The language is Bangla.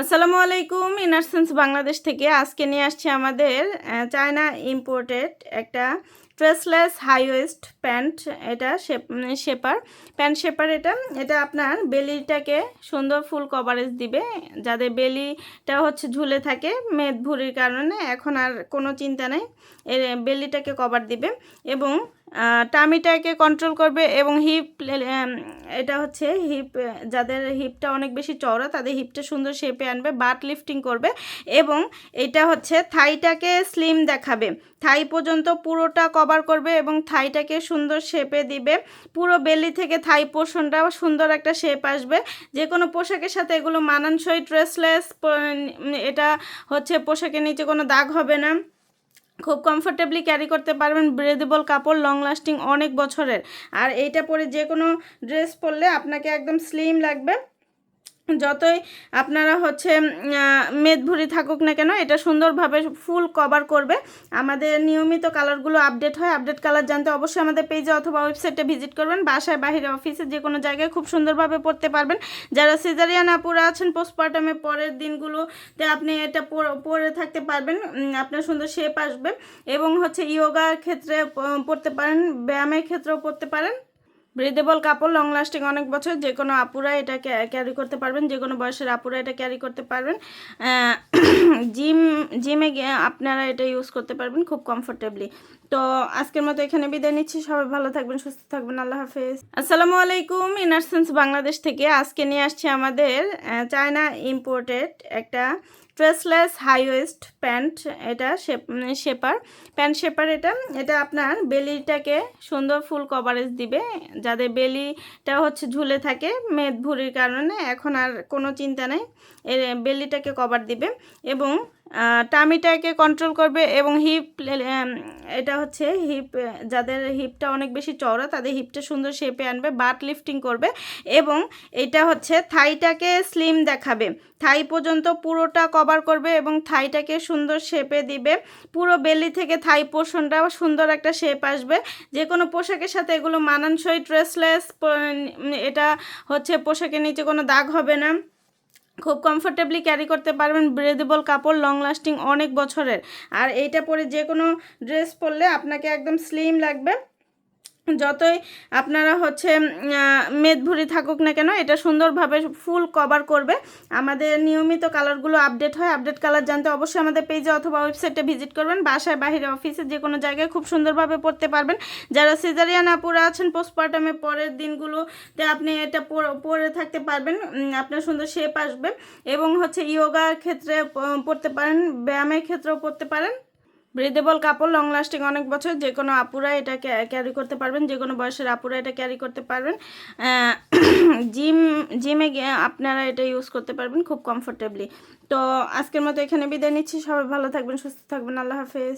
আসসালামু আলাইকুম। ইনার সেন্স বাংলাদেশ থেকে আজকে নিয়ে আসছি আমাদের চায়না ইম্পোর্টেড একটা ট্রেসলেস হাই ওয়েস্ট প্যান্ট। এটা শেপার প্যান্ট শেপার। এটা আপনার বেলিটাকে সুন্দর ফুল কভারেজ দিবে। যাদের বেলিটা হচ্ছে ঝুলে থাকে মেদ ভুঁড়ির কারণে, এখন আর কোনো চিন্তা নেই, এর বেলিটাকে কভার দিবে এবং টামিটাকে কন্ট্রোল করবে এবং হিপ, এটা হচ্ছে হিপ, যাদের হিপটা অনেক বেশি চওড়া তাদের হিপটা সুন্দর শেপে আনবে, বাট লিফটিং করবে এবং এটা হচ্ছে থাইটাকে স্লিম দেখাবে, থাই পর্যন্ত পুরোটা কভার করবে এবং থাইটাকে সুন্দর শেপে দিবে। পুরো বেলি থেকে থাই পোর্শনটা সুন্দর একটা শেপ আসবে। যে কোনো পোশাকের সাথে এগুলো মানানসই, ট্রেসলেস। এটা হচ্ছে পোশাকের নিচে কোনো দাগ হবে না, খুব কমফোর্টেবলি ক্যারি করতে পারবেন। ব্রেদেবল কাপড়, লং লাস্টিং, অনেক বছরের। আর এইটা পরে যে কোনো ড্রেস পরলে আপনাকে একদম স্লিম লাগবে। যতই আপনারা হচ্ছে মেদভুরি থাকুক না কেন, এটা সুন্দরভাবে ফুল কভার করবে। আমাদের নিয়মিত কালারগুলো আপডেট হয়। আপডেট কালার জানতে অবশ্যই আমাদের পেজে অথবা ওয়েবসাইটে ভিজিট করবেন। বাসায়, বাহিরে, অফিসে যে কোনো জায়গায় খুব সুন্দরভাবে পরতে পারবেন। যারা সিজারিয়ান আপুরা আছেন, পোস্টপার্টামে পরের দিনগুলোতে আপনি এটা পরে থাকতে পারবেন, আপনার সুন্দর শেপ আসবে এবং হচ্ছে ইয়োগার ক্ষেত্রে পরতে পারেন, ব্যায়ামের ক্ষেত্রেও পরতে পারেন। ব্রিদেবল কাপড়, লং লাস্টিং, অনেক বছর। যে কোনো আপুরা এটা ক্যারি করতে পারবেন, যে কোনো বয়সের আপুরা এটা ক্যারি করতে পারবেন। জিমে গিয়ে আপনারা এটা ইউজ করতে পারবেন খুব কমফোর্টেবলি। তো আজকের মতো এখানে বিদায় নিচ্ছি। সবাই ভালো থাকবেন, সুস্থ থাকবেন। আল্লাহ হাফেজ। আসসালামু আলাইকুম। ইনার সেন্স বাংলাদেশ থেকে আজকে নিয়ে আসছি আমাদের চায়না ইম্পোর্টেড একটা ট্রেসলেস হাই ওয়েস্ট প্যান্ট। এটা শেপার প্যান্ট শেপার। এটা আপনার বেলিটাকে সুন্দর ফুল কভারেজ দিবে। যাদের বেলিটা হচ্ছে ঝুলে থাকে মেদ ভুঁড়ির কারণে, এখন আর কোনো চিন্তা নেই, এর বেলিটাকে কভার দিবে এবং টামিটাকে কন্ট্রোল করবে এবং হিপ, এটা হচ্ছে হিপ, যাদের হিপটা অনেক বেশি চওড়া তাদের হিপটা সুন্দর শেপে আনবে, বাট লিফটিং করবে এবং এটা হচ্ছে থাইটাকে স্লিম দেখাবে, থাই পর্যন্ত পুরোটা কভার করবে এবং থাইটাকে সুন্দর শেপে দিবে। পুরো বেলি থেকে থাই পোর্শনটা সুন্দর একটা শেপ আসবে। যে কোনো পোশাকের সাথে এগুলো মানানসই, ট্রেসলেস। এটা হচ্ছে পোশাকের নিচে কোনো দাগ হবে না, খুব কমফোর্টেবলি ক্যারি করতে পারবেন। ব্রেদেবল কাপড়, লং লাস্টিং, অনেক বছরের। আর এইটা পরে যে কোনো ড্রেস পরলে আপনাকে একদম স্লিম লাগবে। যতই আপনারা হচ্ছে মেদভুরি থাকুক না কেন, এটা সুন্দরভাবে ফুল কভার করবে। আমাদের নিয়মিত কালারগুলো আপডেট হয়। আপডেট কালার জানতে অবশ্যই আমাদের পেজে অথবা ওয়েবসাইটে ভিজিট করবেন। বাসায়, বাহিরে, অফিসে যে কোনো জায়গায় খুব সুন্দরভাবে পরতে পারবেন। যারা সিজারিয়ান আপুরা আছেন, পোস্টপার্টামে পরের দিনগুলোতে আপনি এটা পরে থাকতে পারবেন, আপনার সুন্দর শেপ আসবে এবং হচ্ছে ইয়োগার ক্ষেত্রে পরতে পারেন, ব্যায়ামের ক্ষেত্রেও পরতে পারেন। ব্রিদেবল কাপড়, লং লাস্টিং, অনেক বছর। যে কোনো আপুরা এটা ক্যারি করতে পারবেন, যে কোনো বয়সের আপুরা এটা ক্যারি করতে পারবেন। জিমে গিয়ে আপনারা এটা ইউজ করতে পারবেন খুব কমফোর্টেবলি। তো আজকের মতো এখানে বিদায় নিচ্ছি। সবাই ভালো থাকবেন, সুস্থ থাকবেন। আল্লাহ হাফেজ।